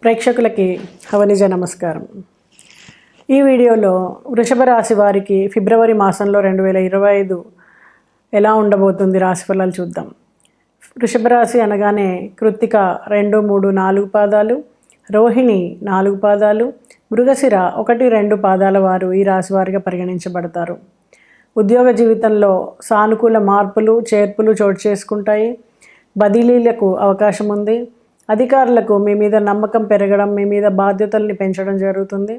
ప్రేక్షకులకి హవనిజ నమస్కారం. ఈ వీడియోలో వృషభ రాశి వారికి ఫిబ్రవరి మాసంలో 2025 ఎలా ఉండబోతుంది రాశి ఫలాలు చూద్దాం. వృషభ రాశి అనగానే కృత్తిక 2, 3, 4 పాదాలు, రోహిణి 4 పాదాలు, మృగశిర 1, 2 పాదాల వారు ఈ రాశి వారిగా పరిగణించబడతారు. ఉద్యోగ జీవితంలో సానుకూల మార్పులు చేర్పులు చోటు చేసుకుంటాయి. బదిలీలకు అవకాశం ఉంది. అధికారులకు మీ మీద నమ్మకం పెరగడం, మీ మీద బాధ్యతల్ని పెంచడం జరుగుతుంది.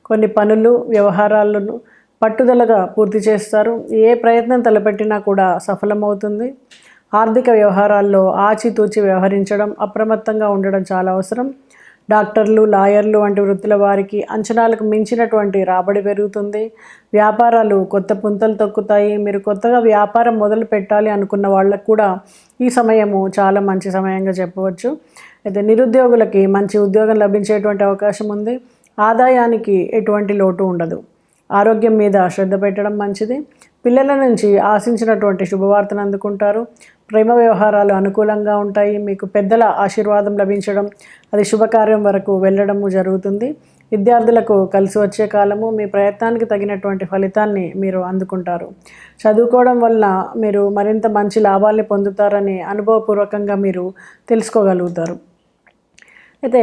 కొన్ని పనులు వ్యవహారాలను పట్టుదలగా పూర్తి చేస్తారు. ఏ ప్రయత్నం తలపెట్టినా కూడా సఫలమవుతుంది. ఆర్థిక వ్యవహారాల్లో ఆచితూచి వ్యవహరించడం, అప్రమత్తంగా ఉండడం చాలా అవసరం. డాక్టర్లు, లాయర్లు వంటి వృత్తుల వారికి అంచనాలకు మించినటువంటి రాబడి పెరుగుతుంది. వ్యాపారాలు కొత్త పుంతలు తొక్కుతాయి. మీరు కొత్తగా వ్యాపారం మొదలు పెట్టాలి అనుకున్న వాళ్ళకు కూడా ఈ సమయము చాలా మంచి సమయంగా చెప్పవచ్చు. అయితే నిరుద్యోగులకి మంచి ఉద్యోగం లభించేటువంటి అవకాశం ఉంది. ఆదాయానికి ఎటువంటి లోటు ఉండదు. ఆరోగ్యం మీద శ్రద్ధ పెట్టడం మంచిది. పిల్లల నుంచి ఆశించినటువంటి శుభవార్తను అందుకుంటారు. ప్రేమ వ్యవహారాలు అనుకూలంగా ఉంటాయి. మీకు పెద్దల ఆశీర్వాదం లభించడం, అది శుభకార్యం వరకు వెళ్ళడము జరుగుతుంది. విద్యార్థులకు కలిసి వచ్చే కాలము. మీ ప్రయత్నానికి తగినటువంటి ఫలితాన్ని మీరు అందుకుంటారు. చదువుకోవడం వలన మీరు మరింత మంచి లాభాల్ని పొందుతారని అనుభవపూర్వకంగా మీరు తెలుసుకోగలుగుతారు. అయితే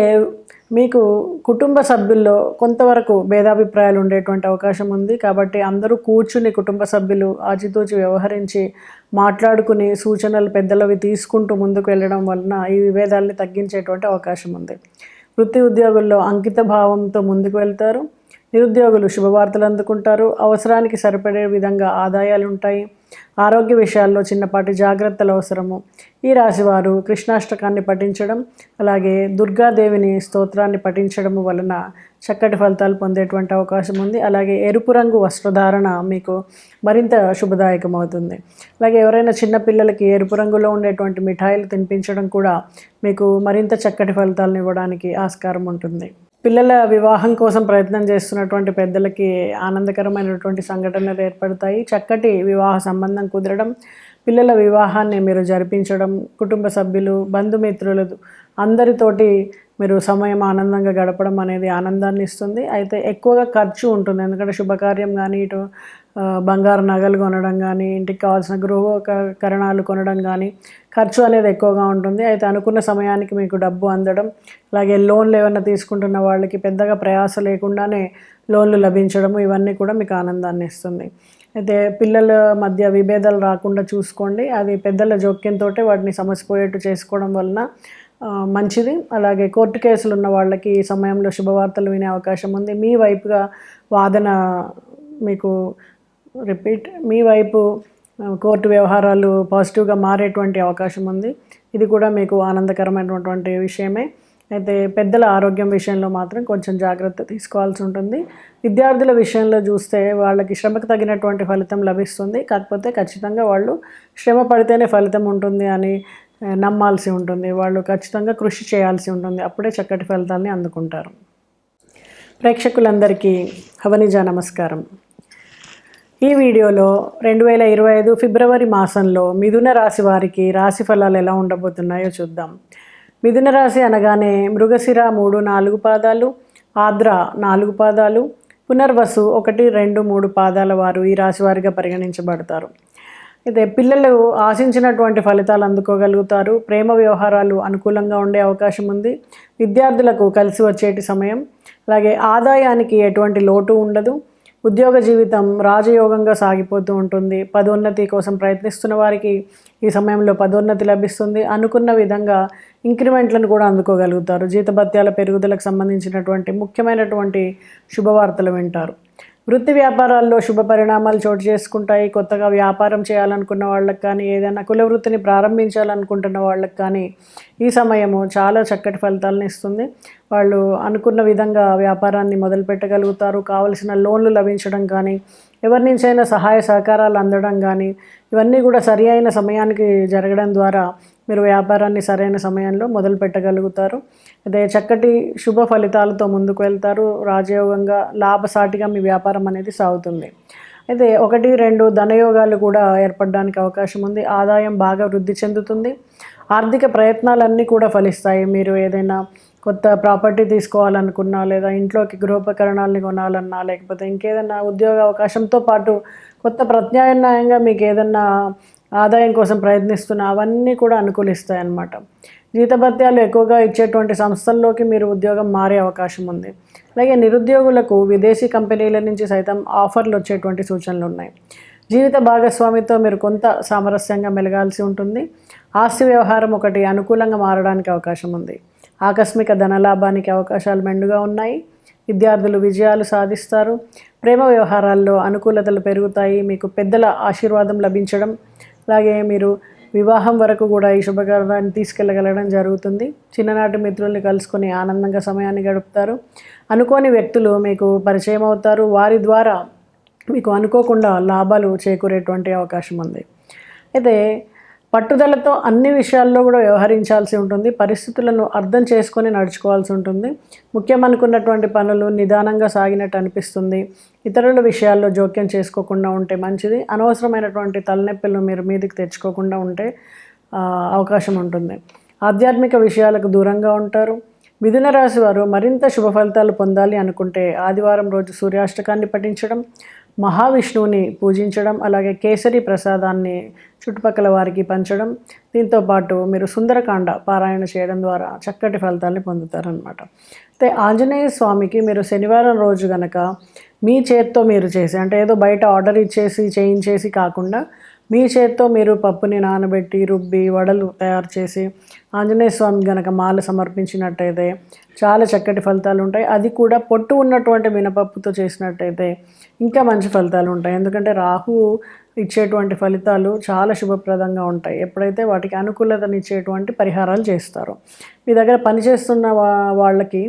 మీకు కుటుంబ సభ్యుల్లో కొంతవరకు భేదాభిప్రాయాలు ఉండేటువంటి అవకాశం ఉంది. కాబట్టి అందరూ కూర్చుని కుటుంబ సభ్యులు ఆచితూచి వ్యవహరించి మాట్లాడుకుని సూచనలు పెద్దలవి తీసుకుంటూ ముందుకు వెళ్ళడం వలన ఈ విభేదాలని తగ్గించేటువంటి అవకాశం ఉంది. వృత్తి ఉద్యోగుల్లో అంకిత భావంతో ముందుకు వెళ్తారు. నిరుద్యోగులు శుభవార్తలు అందుకుంటారు. అవసరానికి సరిపడే విధంగా ఆదాయాలు ఉంటాయి. ఆరోగ్య విషయాల్లో చిన్నపాటి జాగ్రత్తలు అవసరము. ఈ రాశివారు కృష్ణాష్టకాన్ని పఠించడం, అలాగే దుర్గాదేవిని స్తోత్రాన్ని పఠించడం వలన చక్కటి ఫలితాలు పొందేటువంటి అవకాశం ఉంది. అలాగే ఎరుపు రంగు వస్త్రధారణ మీకు మరింత శుభదాయకం అవుతుంది. అలాగే ఎవరైనా చిన్నపిల్లలకి ఎరుపు రంగులో ఉండేటువంటి మిఠాయిలు తినిపించడం కూడా మీకు మరింత చక్కటి ఫలితాలను ఇవ్వడానికి ఆస్కారం ఉంటుంది. పిల్లల వివాహం కోసం ప్రయత్నం చేస్తున్నటువంటి పెద్దలకి ఆనందకరమైనటువంటి సంఘటనలు ఏర్పడతాయి. చక్కటి వివాహ సంబంధం కుదరడం, పిల్లల వివాహాన్ని మీరు జరిపించడం, కుటుంబ సభ్యులు, బంధుమిత్రులు అందరితోటి మీరు సమయం ఆనందంగా గడపడం అనేది ఆనందాన్ని ఇస్తుంది. అయితే ఎక్కువగా ఖర్చు ఉంటుంది. ఎందుకంటే శుభకార్యం కానీ, ఇటు బంగారు నగలు కొనడం కానీ, ఇంటికి కావాల్సిన గృహోపకరణాలు కొనడం కానీ ఖర్చు అనేది ఎక్కువగా ఉంటుంది. అయితే అనుకున్న సమయానికి మీకు డబ్బు అందడం, అలాగే లోన్లు ఏమైనా తీసుకుంటున్న వాళ్ళకి పెద్దగా ప్రయాస లేకుండానే లోన్లు లభించడము, ఇవన్నీ కూడా మీకు ఆనందాన్ని ఇస్తుంది. అయితే పిల్లల మధ్య విభేదాలు రాకుండా చూసుకోండి. అది పెద్దల జోక్యంతో వాటిని సమసిపోయేట్టు చేసుకోవడం వలన మంచిది. అలాగే కోర్టు కేసులు ఉన్న వాళ్ళకి ఈ సమయంలో శుభవార్తలు వినే అవకాశం ఉంది. మీ వైపుగా వాదన మీకు మీ వైపు కోర్టు వ్యవహారాలు పాజిటివ్గా మారేటువంటి అవకాశం ఉంది. ఇది కూడా మీకు ఆనందకరమైనటువంటి విషయమే. అయితే పెద్దల ఆరోగ్యం విషయంలో మాత్రం కొంచెం జాగ్రత్త తీసుకోవాల్సి ఉంటుంది. విద్యార్థుల విషయంలో చూస్తే వాళ్ళకి శ్రమకు తగినటువంటి ఫలితం లభిస్తుంది. కాకపోతే ఖచ్చితంగా వాళ్ళు శ్రమ పడితేనే ఫలితం ఉంటుంది అని నమ్మాల్సి ఉంటుంది. వాళ్ళు ఖచ్చితంగా కృషి చేయాల్సి ఉంటుంది. అప్పుడే చక్కటి ఫలితాన్ని అందుకుంటారు. ప్రేక్షకులందరికీ హవనిజ నమస్కారం. ఈ వీడియోలో 2025 ఫిబ్రవరి మాసంలో మిథున రాశి వారికి రాశి ఫలాలు ఎలా ఉండబోతున్నాయో చూద్దాం. మిథున రాశి అనగానే మృగశిర 3, 4 పాదాలు, ఆద్ర 4 పాదాలు, పునర్వసు 1, 2, 3 పాదాల వారు ఈ రాశి వారిగా పరిగణించబడతారు. అయితే పిల్లలు ఆశించినటువంటి ఫలితాలు అందుకోగలుగుతారు. ప్రేమ వ్యవహారాలు అనుకూలంగా ఉండే అవకాశం ఉంది. విద్యార్థులకు కలిసి వచ్చేటి సమయం. అలాగే ఆదాయానికి ఎటువంటి లోటు ఉండదు. ఉద్యోగ జీవితం రాజయోగంగా సాగిపోతూ ఉంటుంది. పదోన్నతి కోసం ప్రయత్నిస్తున్న వారికి ఈ సమయంలో పదోన్నతి లభిస్తుంది. అనుకున్న విధంగా ఇంక్రిమెంట్లను కూడా అందుకోగలుగుతారు. జీతభత్యాల పెరుగుదలకు సంబంధించినటువంటి ముఖ్యమైనటువంటి శుభవార్తలు వింటారు. వృత్తి వ్యాపారాల్లో శుభ పరిణామాలు చోటు చేసుకుంటాయి. కొత్తగా వ్యాపారం చేయాలనుకున్న వాళ్ళకి కానీ, ఏదైనా కుల వృత్తిని ప్రారంభించాలనుకుంటున్న వాళ్ళకి కానీ ఈ సమయము చాలా చక్కటి ఫలితాలను ఇస్తుంది. వాళ్ళు అనుకున్న విధంగా వ్యాపారాన్ని మొదలు పెట్టగలుగుతారు. కావలసిన లోన్లు లభించడం కానీ, ఎవరి నుంచైనా సహాయ సహకారాలు అందడం కానీ, ఇవన్నీ కూడా సరి అయిన సమయానికి జరగడం ద్వారా మీరు వ్యాపారాన్ని సరైన సమయంలో మొదలు పెట్టగలుగుతారు. అదే చక్కటి శుభ ఫలితాలతో ముందుకు వెళ్తారు. రాజయోగంగా లాభసాటిగా మీ వ్యాపారం అనేది సాగుతుంది. అయితే 1, 2 ధనయోగాలు కూడా ఏర్పడడానికి అవకాశం ఉంది. ఆదాయం బాగా వృద్ధి చెందుతుంది. ఆర్థిక ప్రయత్నాలన్నీ కూడా ఫలిస్తాయి. మీరు ఏదైనా కొత్త ప్రాపర్టీ తీసుకోవాలనుకున్నా, లేదా ఇంట్లోకి గృహోపకరణాలని కొనాలన్నా, లేకపోతే ఇంకేదన్నా ఉద్యోగ అవకాశంతో పాటు కొత్త ప్రత్యామ్నాయంగా మీకు ఏదన్నా ఆదాయం కోసం ప్రయత్నిస్తున్నా అవన్నీ కూడా అనుకూలిస్తాయి అన్నమాట. జీతభత్యాలు ఎక్కువగా ఇచ్చేటువంటి సంస్థల్లోకి మీరు ఉద్యోగం మారే అవకాశం ఉంది. అలాగే నిరుద్యోగులకు విదేశీ కంపెనీల నుంచి సైతం ఆఫర్లు వచ్చేటువంటి సూచనలు ఉన్నాయి. జీవిత భాగస్వామితో మీరు కొంత సామరస్యంగా మెలగాల్సి ఉంటుంది. ఆస్తి వ్యవహారం ఒకటి అనుకూలంగా మారడానికి అవకాశం ఉంది. ఆకస్మిక ధనలాభానికి అవకాశాలు మెండుగా ఉన్నాయి. విద్యార్థులు విజయాలు సాధిస్తారు. ప్రేమ వ్యవహారాల్లో అనుకూలతలు పెరుగుతాయి. మీకు పెద్దల ఆశీర్వాదం లభించడం, అలాగే మీరు వివాహం వరకు కూడా ఈ శుభకార్యాన్ని తీసుకెళ్ళగలగడం జరుగుతుంది. చిన్ననాటి మిత్రుల్ని కలుసుకొని ఆనందంగా సమయాన్ని గడుపుతారు. అనుకోని వ్యక్తులు మీకు పరిచయం అవుతారు. వారి ద్వారా మీకు అనుకోకుండా లాభాలు చేకూరేటువంటి అవకాశం ఉంది. అయితే పట్టుదలతో అన్ని విషయాల్లో కూడా వ్యవహరించాల్సి ఉంటుంది. పరిస్థితులను అర్థం చేసుకొని నడుచుకోవాల్సి ఉంటుంది. ముఖ్యమనుకున్నటువంటి పనులు నిదానంగా సాగినట్టు అనిపిస్తుంది. ఇతరుల విషయాల్లో జోక్యం చేసుకోకుండా ఉంటే మంచిది. అనవసరమైనటువంటి తలనొప్పులను మీరు మీదికి తెచ్చుకోకుండా ఉంటే అవకాశం ఉంటుంది. ఆధ్యాత్మిక విషయాలకు దూరంగా ఉంటారు. మిథున రాశి వారు మరింత శుభ ఫలితాలు పొందాలి అనుకుంటే ఆదివారం రోజు సూర్యాష్టకాన్ని పఠించడం, మహావిష్ణువుని పూజించడం, అలాగే కేసరి ప్రసాదాన్ని చుట్టుపక్కల వారికి పంచడం, దీంతోపాటు మీరు సుందరకాండ పారాయణ చేయడం ద్వారా చక్కటి ఫలితాన్ని పొందుతారనమాట. అయితే ఆంజనేయ స్వామికి మీరు శనివారం రోజు కనుక మీ చేత్తో మీరు చేసి, అంటే ఏదో బయట ఆర్డర్ ఇచ్చేసి చేయించేసి కాకుండా మీ చేత్తో మీరు పప్పుని నానబెట్టి రుబ్బి వడలు తయారు చేసి ఆంజనేయ స్వామి గనక మాల సమర్పించినట్టయితే చాలా చక్కటి ఫలితాలు ఉంటాయి. అది కూడా పొట్టు ఉన్నటువంటి మినపప్పుతో చేసినట్టయితే ఇంకా మంచి ఫలితాలు ఉంటాయి. ఎందుకంటే రాహు ఇచ్చేటువంటి ఫలితాలు చాలా శుభప్రదంగా ఉంటాయి ఎప్పుడైతే వాటికి అనుకూలతనిచ్చేటువంటి పరిహారాలు చేస్తారో. మీ దగ్గర పనిచేస్తున్న వాళ్ళకి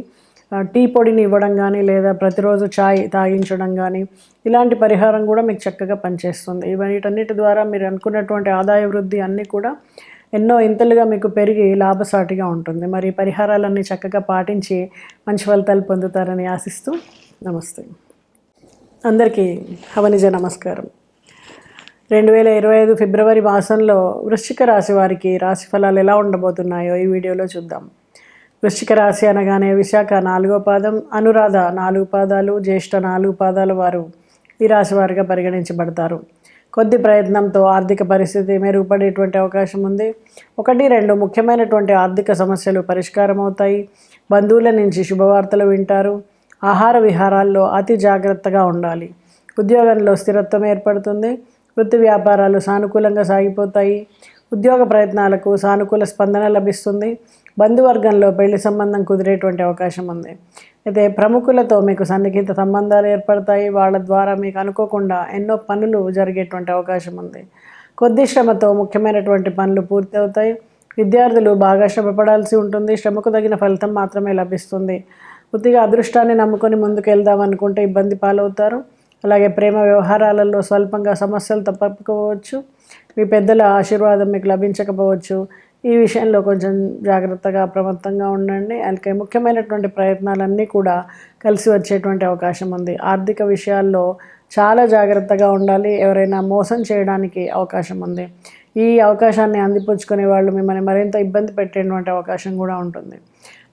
టీ పొడిని ఇవ్వడం కానీ, లేదా ప్రతిరోజు ఛాయ్ తాగించడం కానీ, ఇలాంటి పరిహారం కూడా మీకు చక్కగా పనిచేస్తుంది. వీటన్నిటి ద్వారా మీరు అనుకున్నటువంటి ఆదాయ వృద్ధి అన్నీ కూడా ఎన్నో ఇంతలుగా మీకు పెరిగి లాభసాటిగా ఉంటుంది. మరి పరిహారాలన్నీ చక్కగా పాటించి మంచి ఫలితాలు పొందుతారని ఆశిస్తూ నమస్తే. అందరికీ హవనిజ నమస్కారం. 2025 ఫిబ్రవరి మాసంలో వృశ్చిక రాశి వారికి రాశి ఫలాలు ఎలా ఉండబోతున్నాయో ఈ వీడియోలో చూద్దాం. వృశ్చిక రాశి అనగానే విశాఖ 4వ పాదం, అనురాధ 4 పాదాలు, జ్యేష్ఠ 4 పాదాల వారు ఈ రాశి వారిగా పరిగణించబడతారు. కొద్ది ప్రయత్నంతో ఆర్థిక పరిస్థితి మెరుగుపడేటువంటి అవకాశం ఉంది. 1-2 ముఖ్యమైనటువంటి ఆర్థిక సమస్యలు పరిష్కారం అవుతాయి. బంధువుల నుంచి శుభవార్తలు వింటారు. ఆహార విహారాల్లో అతి జాగ్రత్తగా ఉండాలి. ఉద్యోగంలో స్థిరత్వం ఏర్పడుతుంది. వృత్తి వ్యాపారాలు సానుకూలంగా సాగిపోతాయి. ఉద్యోగ ప్రయత్నాలకు సానుకూల స్పందన లభిస్తుంది. బంధువర్గంలో పెళ్లి సంబంధం కుదిరేటువంటి అవకాశం ఉంది. అయితే ప్రముఖులతో మీకు సన్నిహిత సంబంధాలు ఏర్పడతాయి. వాళ్ళ ద్వారా మీకు అనుకోకుండా ఎన్నో పనులు జరిగేటువంటి అవకాశం ఉంది. కొద్ది శ్రమతో ముఖ్యమైనటువంటి పనులు పూర్తి అవుతాయి. విద్యార్థులు బాగా శ్రమపడాల్సి ఉంటుంది. శ్రమకు తగిన ఫలితం మాత్రమే లభిస్తుంది. కొద్దిగా అదృష్టాన్ని నమ్ముకొని ముందుకు వెళ్దాం అనుకుంటే ఇబ్బంది పాలవుతారు. అలాగే ప్రేమ వ్యవహారాలలో స్వల్పంగా సమస్యలు తప్పకపోవచ్చు. మీ పెద్దల ఆశీర్వాదం మీకు లభించకపోవచ్చు. ఈ విషయంలో కొంచెం జాగ్రత్తగా అప్రమత్తంగా ఉండండి. అలాగే ముఖ్యమైనటువంటి ప్రయత్నాలన్నీ కూడా కలిసి వచ్చేటువంటి అవకాశం ఉంది. ఆర్థిక విషయాల్లో చాలా జాగ్రత్తగా ఉండాలి. ఎవరైనా మోసం చేయడానికి అవకాశం ఉంది. ఈ అవకాశాన్ని అందిపుచ్చుకునే వాళ్ళు మిమ్మల్ని మరింత ఇబ్బంది పెట్టేటువంటి అవకాశం కూడా ఉంటుంది.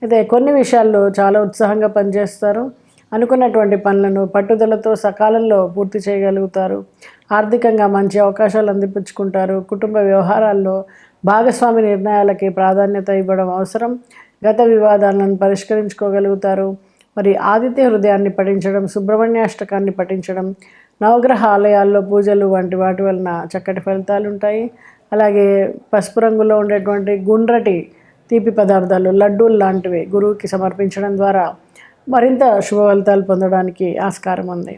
అయితే కొన్ని విషయాల్లో చాలా ఉత్సాహంగా పనిచేస్తారు. అనుకున్నటువంటి పనులను పట్టుదలతో సకాలంలో పూర్తి చేయగలుగుతారు. ఆర్థికంగా మంచి అవకాశాలు అందిపుచ్చుకుంటారు. కుటుంబ వ్యవహారాల్లో భాగస్వామి నిర్ణయాలకి ప్రాధాన్యత ఇవ్వడం అవసరం. గత వివాదాలను పరిష్కరించుకోగలుగుతారు. మరి ఆదిత్య హృదయాన్ని పఠించడం, సుబ్రహ్మణ్యాష్టకాన్ని పఠించడం, నవగ్రహ ఆలయాల్లో పూజలు వంటి వాటి వలన చక్కటి ఫలితాలు ఉంటాయి. అలాగే పసుపు రంగులో ఉండేటువంటి గుండ్రటి తీపి పదార్థాలు, లడ్డూలు లాంటివి గురువుకి సమర్పించడం ద్వారా మరింత శుభ ఫలితాలు పొందడానికి ఆస్కారం ఉంది.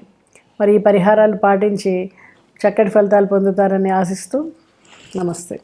మరి ఈ పరిహారాలు పాటించి చక్కటి ఫలితాలు పొందుతారని ఆశిస్తూ నమస్తే.